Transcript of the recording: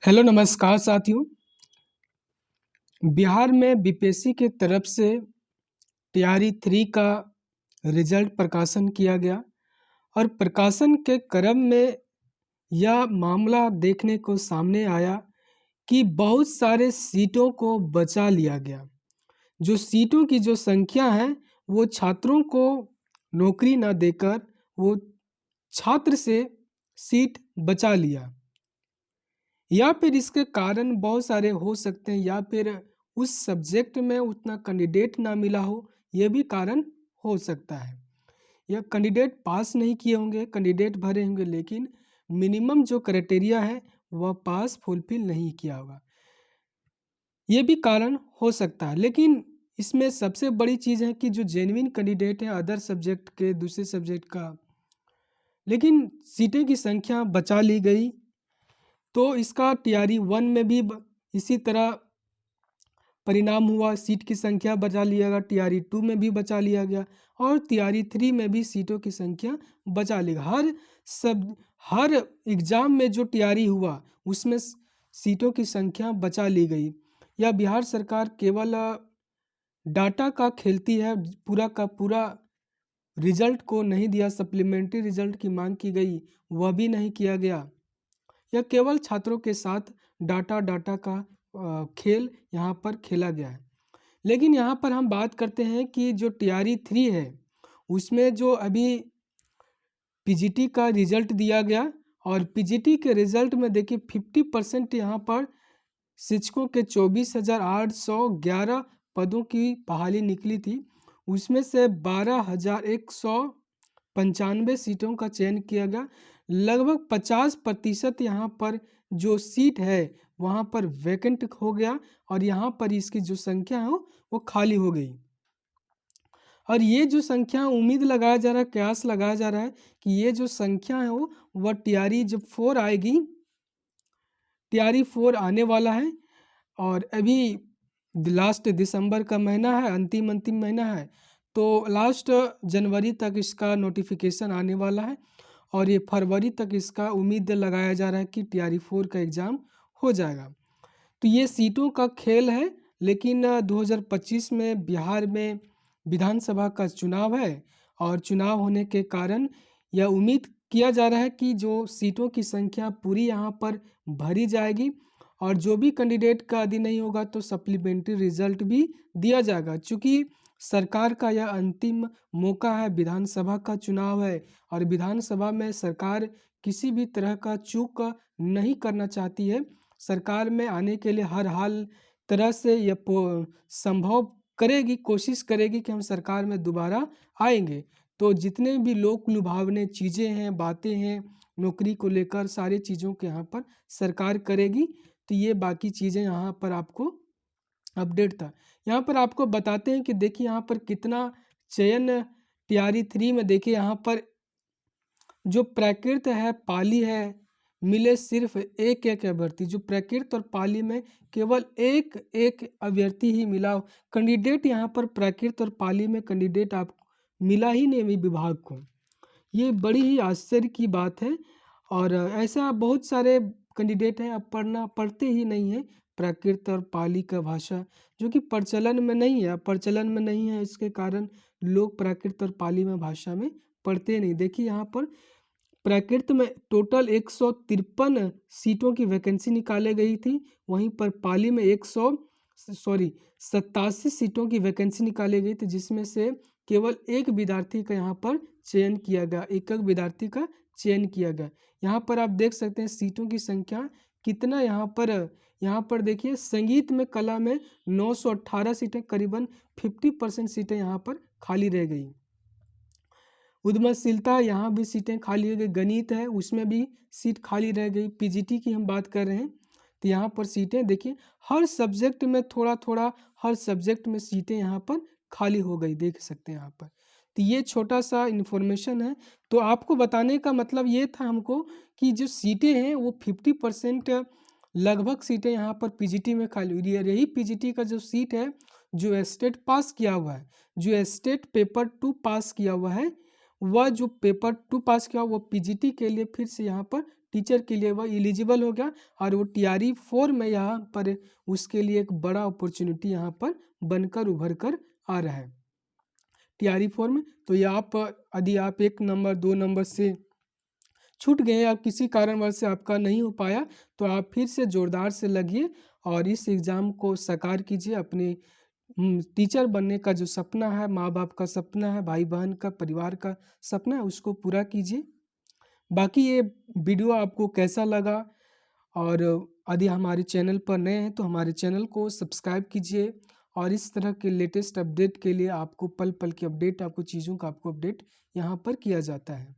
Hello नमस्कार साथियों। बिहार में बीपीएससी के तरफ से तैयारी 3 का रिजल्ट प्रकाशन किया गया और प्रकाशन के क्रम में यह मामला देखने को सामने आया कि बहुत सारे सीटों को बचा लिया गया। जो सीटों की जो संख्या है वो छात्रों को नौकरी न देकर वो छात्र से सीट बचा लिया, या फिर इसके कारण बहुत सारे हो सकते हैं, या फिर उस सब्जेक्ट में उतना कैंडिडेट ना मिला हो, यह भी कारण हो सकता है। या कैंडिडेट पास नहीं किए होंगे, कैंडिडेट भरे होंगे लेकिन मिनिमम जो क्राइटेरिया है वह पास फुलफिल नहीं किया होगा, ये भी कारण हो सकता है। लेकिन इसमें सबसे बड़ी चीज़ है कि जो जेन्युइन कैंडिडेट है अदर सब्जेक्ट के, दूसरे सब्जेक्ट का, लेकिन सीटें की संख्या बचा ली गई। तो इसका टीआरई 1 में भी इसी तरह परिणाम हुआ, सीट की संख्या बचा लिया गया, टीआरई 2 में भी बचा लिया गया और टीआरई 3 में भी सीटों की संख्या बचा ली गई। हर एग्जाम में जो टीआरई हुआ उसमें सीटों की संख्या बचा ली गई। या बिहार सरकार केवल डाटा का खेलती है, पूरा का पूरा रिजल्ट को नहीं दिया, सप्लीमेंट्री रिजल्ट की मांग की गई वह भी नहीं किया गया। यह केवल छात्रों के साथ डाटा का खेल यहाँ पर खेला गया है। लेकिन यहाँ पर हम बात करते हैं कि जो टीआरई 3 है उसमें जो अभी पीजीटी का रिजल्ट दिया गया, और पीजीटी के रिजल्ट में देखिए 50% यहाँ पर शिक्षकों के 24,811 पदों की बहाली निकली थी। उसमें से 12,195 सीटों का चयन किया गया। लगभग 50% यहाँ पर जो सीट है वहाँ पर वैकेंट हो गया और यहाँ पर इसकी जो संख्या है वो खाली हो गई। और ये जो संख्या उम्मीद लगाया जा रहा है, कयास लगाया जा रहा है कि ये जो संख्या है वो वह टीआरई जब 4 आएगी, टीआरई 4 आने वाला है और अभी लास्ट दिसंबर का महीना है, अंतिम महीना है, तो लास्ट जनवरी तक इसका नोटिफिकेशन आने वाला है और ये फरवरी तक इसका उम्मीद लगाया जा रहा है कि टीआरई 4 का एग्ज़ाम हो जाएगा। तो ये सीटों का खेल है। लेकिन 2025 में बिहार में विधानसभा का चुनाव है और चुनाव होने के कारण यह उम्मीद किया जा रहा है कि जो सीटों की संख्या पूरी यहाँ पर भरी जाएगी और जो भी कैंडिडेट का यदि नहीं होगा तो सप्लीमेंट्री रिजल्ट भी दिया जाएगा। चूँकि सरकार का यह अंतिम मौका है, विधानसभा का चुनाव है और विधानसभा में सरकार किसी भी तरह का चूक नहीं करना चाहती है। सरकार में आने के लिए हर हाल तरह से यह संभव करेगी, कोशिश करेगी कि हम सरकार में दोबारा आएंगे। तो जितने भी लोक लुभावने चीज़ें हैं, बातें हैं, नौकरी को लेकर सारी चीज़ों के यहाँ पर सरकार करेगी। तो ये बाकी चीज़ें यहाँ पर आपको अपडेट था। यहाँ पर आपको बताते हैं कि देखिए यहाँ पर कितना चयन टीआरई 3 में, देखिए यहाँ पर जो प्राकृत है, पाली है, मिले सिर्फ एक अभ्यर्थी। जो प्राकृत और पाली में केवल एक अभ्यर्थी ही मिला। कैंडिडेट यहाँ पर प्राकृत और पाली में कैंडिडेट आपको मिला ही नहीं विभाग को। ये बड़ी ही आश्चर्य की बात है और ऐसा बहुत सारे कैंडिडेट हैं अब पढ़ते ही नहीं है प्राकृत और पाली का भाषा, जो कि प्रचलन में नहीं है। प्रचलन में नहीं है इसके कारण लोग प्राकृत और पाली में भाषा में पढ़ते नहीं। देखिए यहाँ पर प्राकृत में टोटल 153 सीटों की वैकेंसी निकाली गई थी, वहीं पर पाली में 87 सीटों की वैकेंसी निकाली गई थी, जिसमें से केवल एक विद्यार्थी का यहाँ पर चयन किया गया, एक विद्यार्थी का चयन किया गया। यहाँ पर आप देख सकते हैं सीटों की संख्या कितना यहाँ पर देखिए संगीत में, कला में 918 सीटें, करीबन 50% सीटें यहाँ पर खाली रह गई। उद्यमशीलता यहाँ भी सीटें खाली रह गई। गणित है उसमें भी सीट खाली रह गई। पीजीटी की हम बात कर रहे हैं तो यहाँ पर सीटें देखिए हर सब्जेक्ट में थोड़ा थोड़ा, हर सब्जेक्ट में सीटें यहाँ पर खाली हो गई, देख सकते हैं यहाँ पर। तो ये छोटा सा इन्फॉर्मेशन है। तो आपको बताने का मतलब ये था हमको कि जो सीटें हैं वो 50% लगभग सीटें यहाँ पर पीजीटी में खाली हुई है। यही पीजीटी का जो सीट है, जो स्टेट पास किया हुआ है, जो स्टेट पेपर 2 पास किया हुआ है, वह जो पेपर 2 पास किया वो पीजीटी के लिए फिर से यहाँ पर टीचर के लिए वह एलिजिबल हो गया और वो टीआरई 4 में यहाँ पर उसके लिए एक बड़ा अपॉर्चुनिटी यहाँ पर बनकर उभर कर आ रहा है टीआरई 4 में। तो ये आप यदि आप 1 नंबर 2 नंबर से छूट गए या किसी कारणवश से आपका नहीं हो पाया तो आप फिर से जोरदार से लगिए और इस एग्ज़ाम को साकार कीजिए। अपने टीचर बनने का जो सपना है, माँ बाप का सपना है, भाई बहन का, परिवार का सपना है, उसको पूरा कीजिए। बाकी ये वीडियो आपको कैसा लगा, और यदि हमारे चैनल पर नए हैं तो हमारे चैनल को सब्सक्राइब कीजिए और इस तरह के लेटेस्ट अपडेट के लिए आपको पल पल की अपडेट, आपको चीज़ों का आपको अपडेट यहाँ पर किया जाता है।